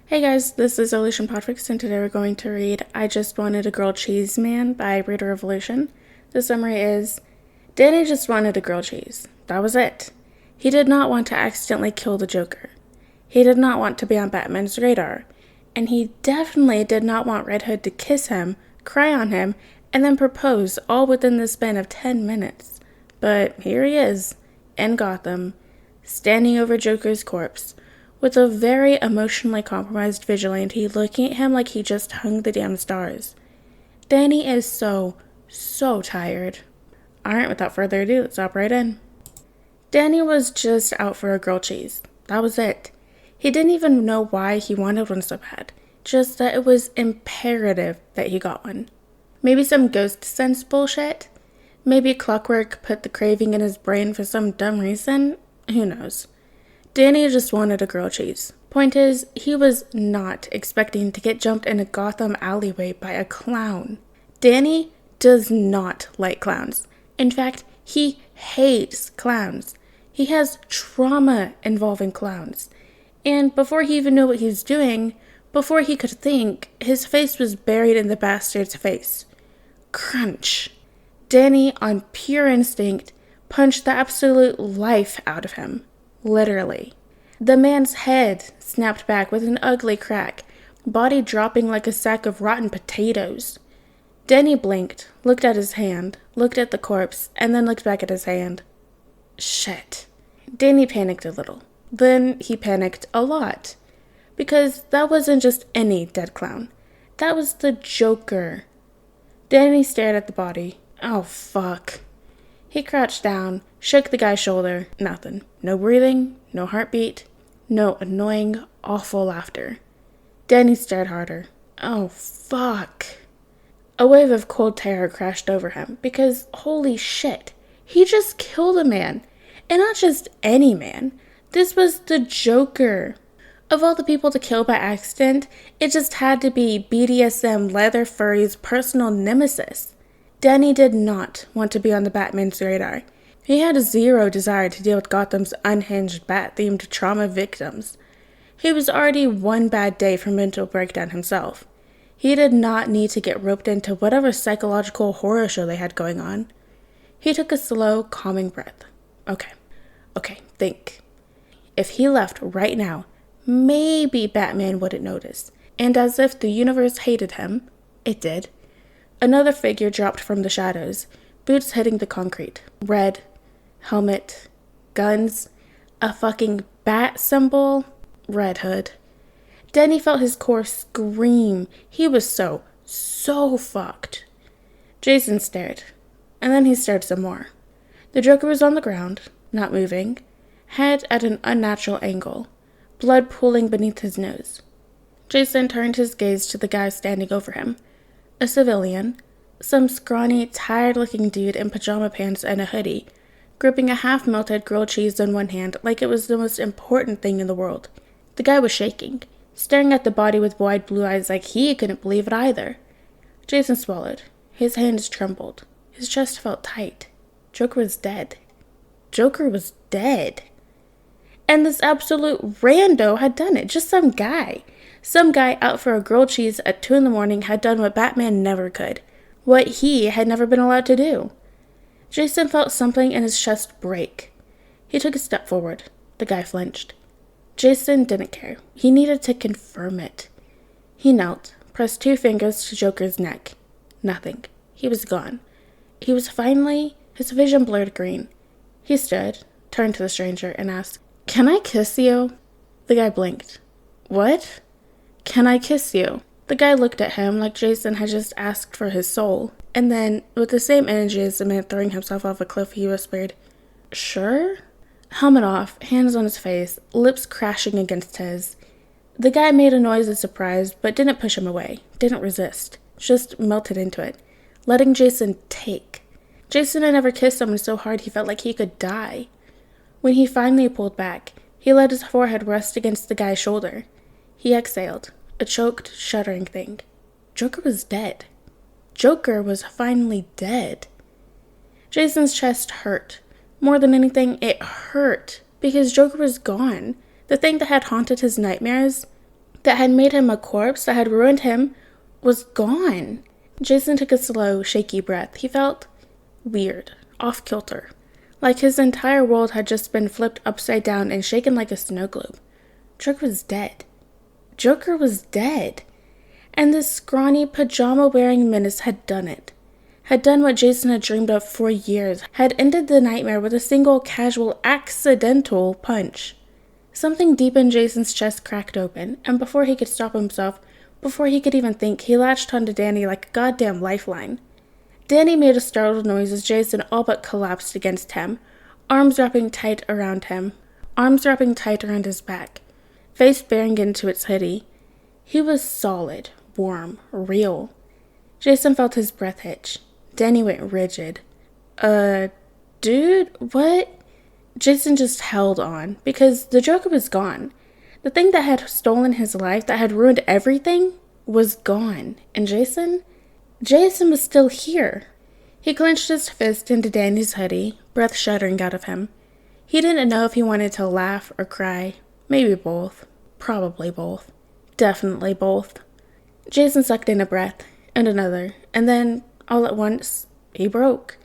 Hey guys, this is PODFIC, and today we're going to read I Just Wanted a Grilled Cheese Man by Reader Revolution. The summary is, Danny just wanted a grilled cheese. That was it. He did not want to accidentally kill the Joker. He did not want to be on Batman's radar. And he definitely did not want Red Hood to kiss him, cry on him, and then propose all within the span of 10 minutes. But here he is, in Gotham, standing over Joker's corpse, with a very emotionally compromised vigilante looking at him like he just hung the damn stars. Danny is so tired. Alright, without further ado, let's hop right in. Danny was just out for a grilled cheese. That was it. He didn't even know why he wanted one so bad, just that it was imperative that he got one. Maybe some ghost sense bullshit? Maybe clockwork put the craving in his brain for some dumb reason? Who knows? Danny just wanted a grilled cheese. Point is, he was not expecting to get jumped in a Gotham alleyway by a clown. Danny does not like clowns. In fact, he hates clowns. He has trauma involving clowns. And before he even knew what he was doing, before he could think, his face was buried in the bastard's face. Crunch. Danny, on pure instinct, punched the absolute life out of him. Literally. The man's head snapped back with an ugly crack, body dropping like a sack of rotten potatoes. Danny blinked, looked at his hand, looked at the corpse, and then looked back at his hand. Shit. Danny panicked a little. Then he panicked a lot. Because that wasn't just any dead clown. That was the Joker. Danny stared at the body. Oh, fuck. He crouched down, shook the guy's shoulder. Nothing. No breathing, no heartbeat, no annoying, awful laughter. Danny stared harder. Oh, fuck. A wave of cold terror crashed over him because, holy shit, he just killed a man. And not just any man. This was the Joker. Of all the people to kill by accident, it just had to be BDSM leather furry's personal nemesis. Danny did not want to be on the Batman's radar. He had zero desire to deal with Gotham's unhinged bat-themed trauma victims. He was already one bad day from mental breakdown himself. He did not need to get roped into whatever psychological horror show they had going on. He took a slow, calming breath. Okay, think. If he left right now, maybe Batman wouldn't notice. And as if the universe hated him, it did. Another figure dropped from the shadows, boots hitting the concrete. Red, helmet, guns, a fucking bat symbol. Red Hood. Danny felt his core scream. He was so fucked. Jason stared, and then he stared some more. The Joker was on the ground, not moving, head at an unnatural angle, blood pooling beneath his nose. Jason turned his gaze to the guy standing over him. A civilian, some scrawny, tired-looking dude in pajama pants and a hoodie, gripping a half-melted grilled cheese in one hand like it was the most important thing in the world. The guy was shaking, staring at the body with wide blue eyes like he couldn't believe it either. Jason swallowed. His hands trembled. His chest felt tight. Joker was dead. Joker was dead. And this absolute rando had done it. Just some guy. Some guy out for a grilled cheese at 2 a.m. had done what Batman never could. What he had never been allowed to do. Jason felt something in his chest break. He took a step forward. The guy flinched. Jason didn't care. He needed to confirm it. He knelt, pressed 2 fingers to Joker's neck. Nothing. He was gone. He was finally, his vision blurred green. He stood, turned to the stranger, and asked, "Can I kiss you?" The guy blinked. "What? Can I kiss you?" The guy looked at him like Jason had just asked for his soul, and then, with the same energy as a man throwing himself off a cliff, he whispered, "Sure?" Helmet off, hands on his face, lips crashing against his. The guy made a noise of surprise, but didn't push him away, didn't resist, just melted into it, letting Jason take. Jason had never kissed someone so hard he felt like he could die. When he finally pulled back, he let his forehead rest against the guy's shoulder. He exhaled. A choked, shuddering thing. Joker was dead. Joker was finally dead. Jason's chest hurt. More than anything, it hurt because Joker was gone. The thing that had haunted his nightmares, that had made him a corpse, that had ruined him, was gone. Jason took a slow, shaky breath. He felt weird, off kilter, like his entire world had just been flipped upside down and shaken like a snow globe. Joker was dead. Joker was dead. And this scrawny, pajama-wearing menace had done it. Had done what Jason had dreamed of for years. Had ended the nightmare with a single, casual, accidental punch. Something deep in Jason's chest cracked open, and before he could stop himself, before he could even think, he latched onto Danny like a goddamn lifeline. Danny made a startled noise as Jason all but collapsed against him, arms wrapping tight around his back, face bearing into its hoodie. He was solid, warm, real. Jason felt his breath hitch. Danny went rigid. Dude, what? Jason just held on, because the Joker was gone. The thing that had stolen his life, that had ruined everything, was gone. And Jason was still here. He clenched his fist into Danny's hoodie, breath shuddering out of him. He didn't know if he wanted to laugh or cry. Maybe both. Probably both. Definitely both. Jason sucked in a breath, and another, and then, all at once, he broke.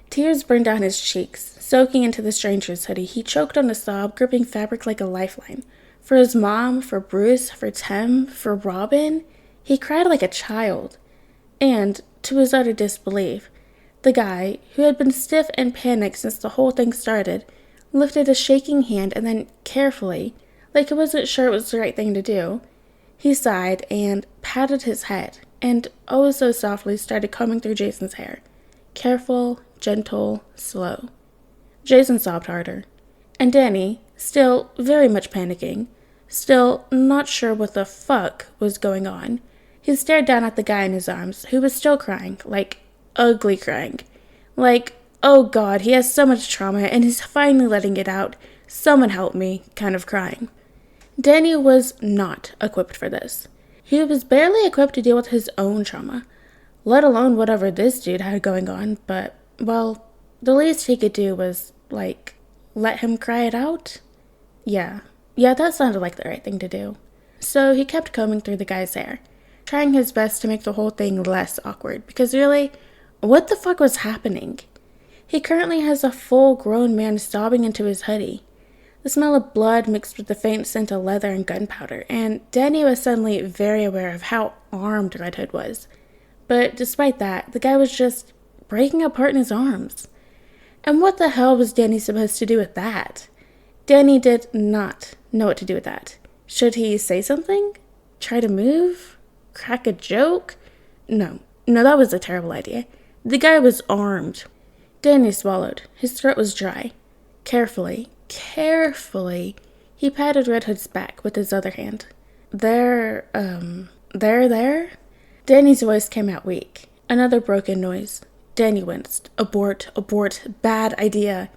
Tears burned down his cheeks, soaking into the stranger's hoodie. He choked on a sob, gripping fabric like a lifeline. For his mom, for Bruce, for Tim, for Robin, he cried like a child. And, to his utter disbelief, the guy, who had been stiff and panicked since the whole thing started, lifted a shaking hand and then, carefully, like he wasn't sure it was the right thing to do, he sighed and patted his head, and oh so softly started combing through Jason's hair. Careful, gentle, slow. Jason sobbed harder. And Danny, still very much panicking, still not sure what the fuck was going on, he stared down at the guy in his arms, who was still crying, like, ugly crying. Like, oh God, he has so much trauma and he's finally letting it out. Someone help me, kind of crying. Danny was not equipped for this. He was barely equipped to deal with his own trauma, let alone whatever this dude had going on, but, well, the least he could do was, like, let him cry it out? Yeah, that sounded like the right thing to do. So he kept combing through the guy's hair, trying his best to make the whole thing less awkward, because really, what the fuck was happening? He currently has a full-grown man sobbing into his hoodie. The smell of blood mixed with the faint scent of leather and gunpowder, and Danny was suddenly very aware of how armed Red Hood was. But despite that, the guy was just breaking apart in his arms. And what the hell was Danny supposed to do with that? Danny did not know what to do with that. Should he say something? Try to move? Crack a joke? No, that was a terrible idea. The guy was armed. Danny swallowed. His throat was dry. Carefully, he patted Red Hood's back with his other hand. There? Danny's voice came out weak. Another broken noise. Danny winced. Abort, bad idea.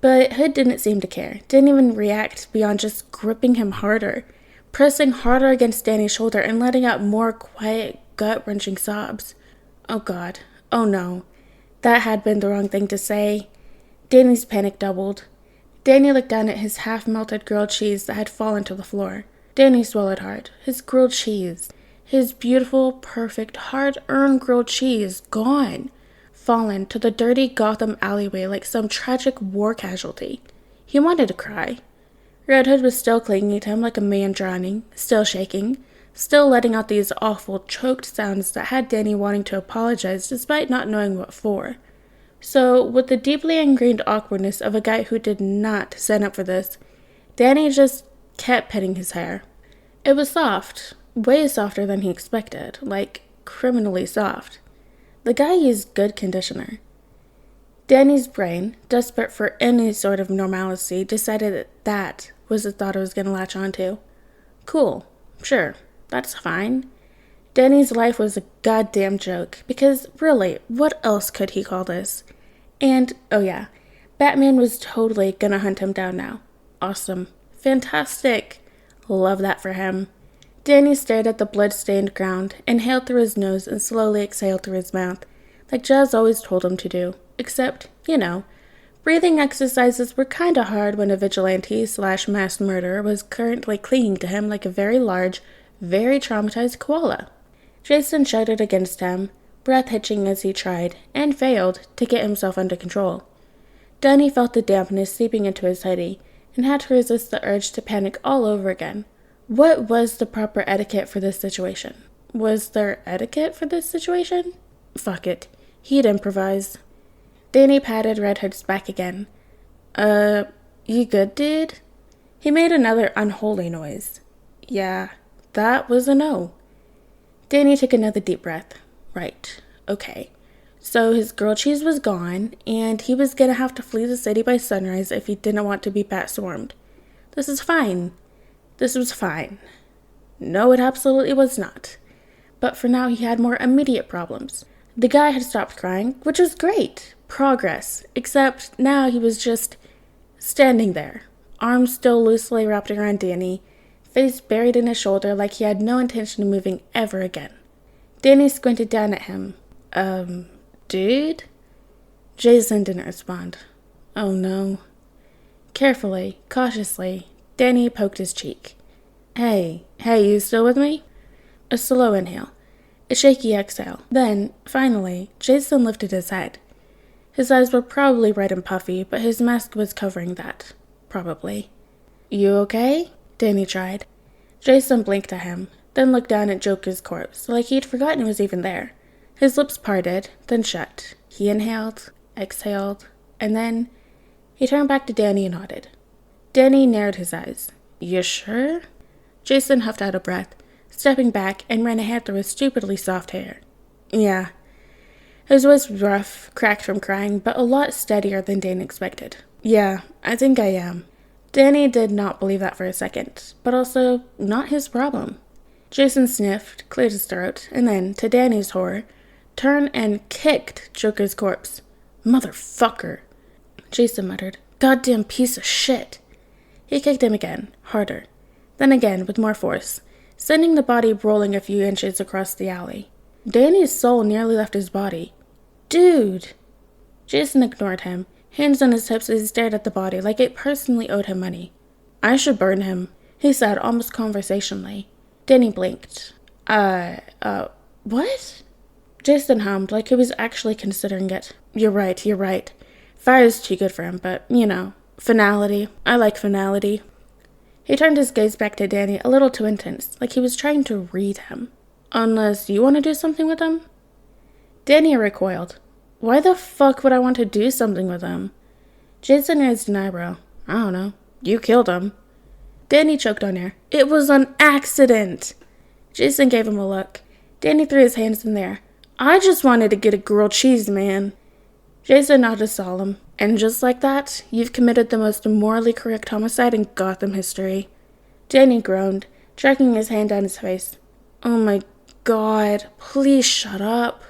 But Hood didn't seem to care. Didn't even react beyond just gripping him harder, pressing harder against Danny's shoulder and letting out more quiet, gut-wrenching sobs. Oh God. Oh no. That had been the wrong thing to say. Danny's panic doubled. Danny looked down at his half-melted grilled cheese that had fallen to the floor. Danny swallowed hard. His grilled cheese. His beautiful, perfect, hard-earned grilled cheese gone. Fallen to the dirty Gotham alleyway like some tragic war casualty. He wanted to cry. Red Hood was still clinging to him like a man drowning, still shaking, still letting out these awful, choked sounds that had Danny wanting to apologize despite not knowing what for. So, with the deeply ingrained awkwardness of a guy who did not sign up for this, Danny just kept petting his hair. It was soft, way softer than he expected, like criminally soft. The guy used good conditioner. Danny's brain, desperate for any sort of normalcy, decided that was the thought it was going to latch onto. Cool, sure, that's fine. Danny's life was a goddamn joke, because really, what else could he call this? And, oh yeah, Batman was totally gonna hunt him down now. Awesome. Fantastic. Love that for him. Danny stared at the blood-stained ground, inhaled through his nose and slowly exhaled through his mouth, like Jazz always told him to do, except, Breathing exercises were kinda hard when a vigilante/mass murderer was currently clinging to him like a very large, very traumatized koala. Jason shouted against him, breath hitching as he tried, and failed, to get himself under control. Danny felt the dampness seeping into his hoodie, and had to resist the urge to panic all over again. What was the proper etiquette for this situation? Was there etiquette for this situation? Fuck it. He'd improvise. Danny patted Red Hood's back again. You good, dude? He made another unholy noise. Yeah, that was a no. Danny took another deep breath. Right, okay. So his grilled cheese was gone, and he was gonna have to flee the city by sunrise if he didn't want to be bat-swarmed. This is fine. This was fine. No, it absolutely was not. But for now, he had more immediate problems. The guy had stopped crying, which was great. Progress. Except now he was just standing there, arms still loosely wrapped around Danny, face buried in his shoulder like he had no intention of moving ever again. Danny squinted down at him. Dude? Jason didn't respond. Oh no. Carefully, cautiously, Danny poked his cheek. Hey, you still with me? A slow inhale. A shaky exhale. Then, finally, Jason lifted his head. His eyes were probably red and puffy, but his mask was covering that. Probably. You okay? Danny tried. Jason blinked at him, then looked down at Joker's corpse, like he'd forgotten it was even there. His lips parted, then shut. He inhaled, exhaled, and then he turned back to Danny and nodded. Danny narrowed his eyes. You sure? Jason huffed out a breath, stepping back and ran a hand through his stupidly soft hair. Yeah. His voice was rough, cracked from crying, but a lot steadier than Danny expected. Yeah, I think I am. Danny did not believe that for a second, but also not his problem. Jason sniffed, cleared his throat, and then, to Danny's horror, turned and kicked Joker's corpse. Motherfucker, Jason muttered. Goddamn piece of shit. He kicked him again, harder. Then again, with more force, sending the body rolling a few inches across the alley. Danny's soul nearly left his body. Dude! Jason ignored him, hands on his hips as he stared at the body like it personally owed him money. I should burn him, he said almost conversationally. Danny blinked. What? Jason hummed like he was actually considering it. You're right. Fire's too good for him, but, finality. I like finality. He turned his gaze back to Danny a little too intense, like he was trying to read him. Unless you want to do something with him? Danny recoiled. Why the fuck would I want to do something with him? Jason raised an eyebrow. I don't know. You killed him. Danny choked on air. It was an accident. Jason gave him a look. Danny threw his hands in the air. I just wanted to get a grilled cheese, man. Jason nodded solemn. And just like that, you've committed the most morally correct homicide in Gotham history. Danny groaned, dragging his hand down his face. Oh my God, please shut up.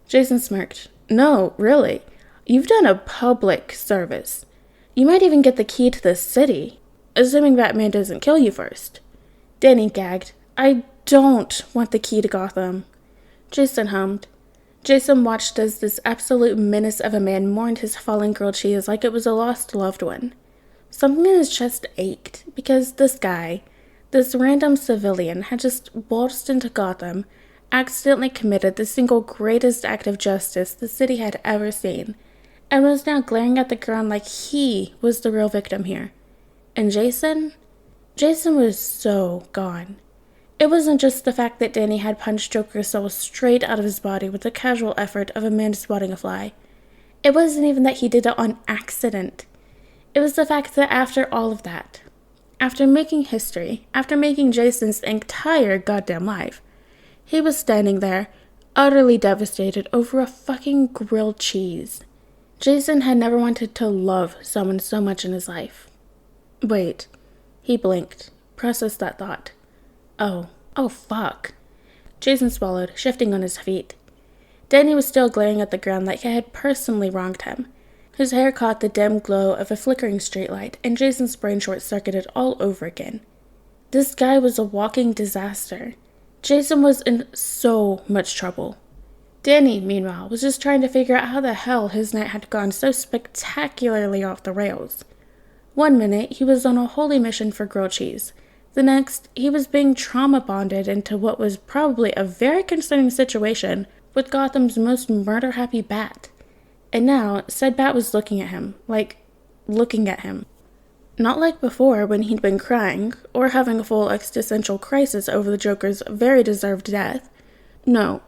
Jason smirked. No, really. You've done a public service. You might even get the key to the city, assuming Batman doesn't kill you first. Danny gagged. I don't want the key to Gotham. Jason hummed. Jason watched as this absolute menace of a man mourned his fallen grilled cheese like it was a lost loved one. Something in his chest ached, because this guy, this random civilian, had just waltzed into Gotham, accidentally committed the single greatest act of justice the city had ever seen, and was now glaring at the ground like he was the real victim here. And Jason? Jason was so gone. It wasn't just the fact that Danny had punched Joker's soul straight out of his body with the casual effort of a man swatting a fly. It wasn't even that he did it on accident. It was the fact that after all of that, after making history, after making Jason's entire goddamn life, he was standing there, utterly devastated over a fucking grilled cheese. Jason had never wanted to love someone so much in his life. Wait. He blinked, processed that thought. Oh fuck. Jason swallowed, shifting on his feet. Danny was still glaring at the ground like he had personally wronged him. His hair caught the dim glow of a flickering streetlight, and Jason's brain short-circuited all over again. This guy was a walking disaster. Jason was in so much trouble. Danny, meanwhile, was just trying to figure out how the hell his night had gone so spectacularly off the rails. One minute, he was on a holy mission for grilled cheese. The next, he was being trauma bonded into what was probably a very concerning situation with Gotham's most murder-happy bat. And now, said bat was looking at him. Not like before when he'd been crying, or having a full existential crisis over the Joker's very deserved death. No.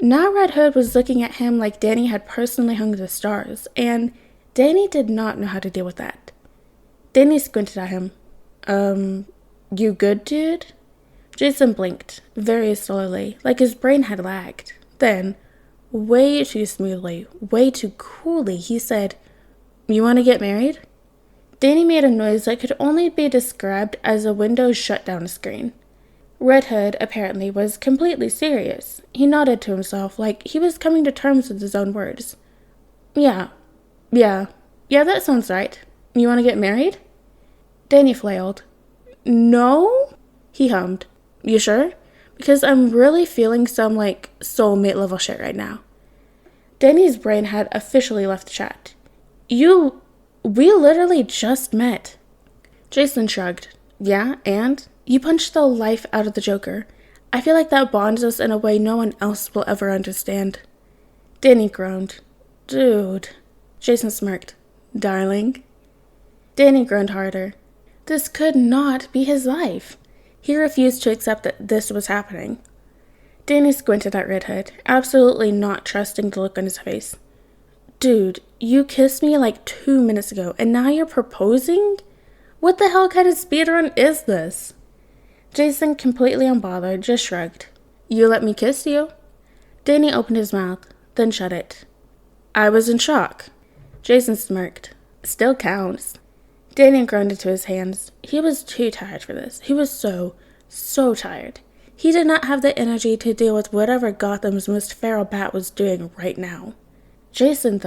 Now Red Hood was looking at him like Danny had personally hung the stars, and Danny did not know how to deal with that. Danny squinted at him. You good, dude? Jason blinked, very slowly, like his brain had lagged. Then, way too smoothly, way too coolly, he said, "You want to get married?" Danny made a noise that could only be described as a Windows shutdown screen. Red Hood, apparently, was completely serious. He nodded to himself like he was coming to terms with his own words. Yeah, that sounds right. You want to get married?" Danny flailed. "No?" he hummed. "You sure? Because I'm really feeling some, soulmate level shit right now." Danny's brain had officially left the chat. We literally just met." Jason shrugged. "Yeah, and? You punched the life out of the Joker. I feel like that bonds us in a way no one else will ever understand." Danny groaned. "Dude." Jason smirked. "Darling." Danny groaned harder. This could not be his life. He refused to accept that this was happening. Danny squinted at Red Hood, absolutely not trusting the look on his face. "Dude, you kissed me 2 minutes ago, and now you're proposing? What the hell kind of speedrun is this?" Jason, completely unbothered, just shrugged. "You let me kiss you?" Danny opened his mouth, then shut it. "I was in shock." Jason smirked. "Still counts." Danny groaned into his hands. He was too tired for this. He was so tired. He did not have the energy to deal with whatever Gotham's most feral bat was doing right now. Jason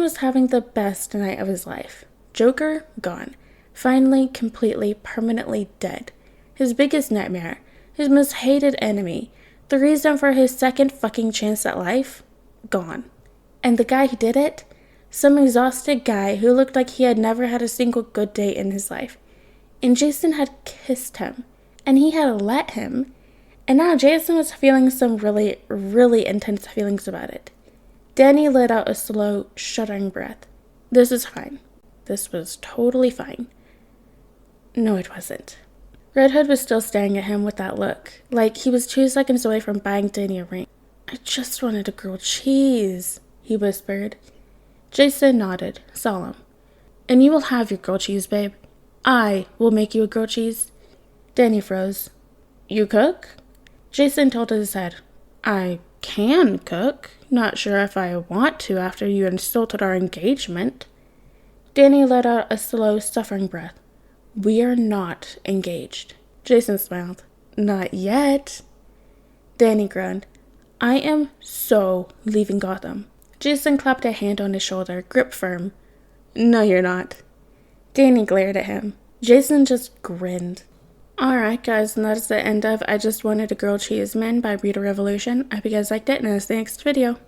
was having the best night of his life. Joker, gone. Finally, completely, permanently dead. His biggest nightmare. His most hated enemy. The reason for his second fucking chance at life? Gone. And the guy who did it? Some exhausted guy who looked like he had never had a single good day in his life. And Jason had kissed him. And he had let him. And now Jason was feeling some really, really intense feelings about it. Danny let out a slow, shuddering breath. This is fine. This was totally fine. No, it wasn't. Red Hood was still staring at him with that look, like he was 2 seconds away from buying Danny a ring. "I just wanted a grilled cheese," he whispered. Jason nodded, solemn. "And you will have your grilled cheese, babe. I will make you a grilled cheese." Danny froze. "You cook?" Jason tilted his head. "I can cook. Not sure if I want to after you insulted our engagement." Danny let out a slow, suffering breath. "We are not engaged." Jason smiled. "Not yet." Danny groaned. "I am so leaving Gotham." Jason clapped a hand on his shoulder, grip firm. "No, you're not." Danny glared at him. Jason just grinned. Alright guys, and that is the end of I Just Wanted a Grilled Cheese Man by Rita Revolution. I hope you guys liked it, and I'll see you next video.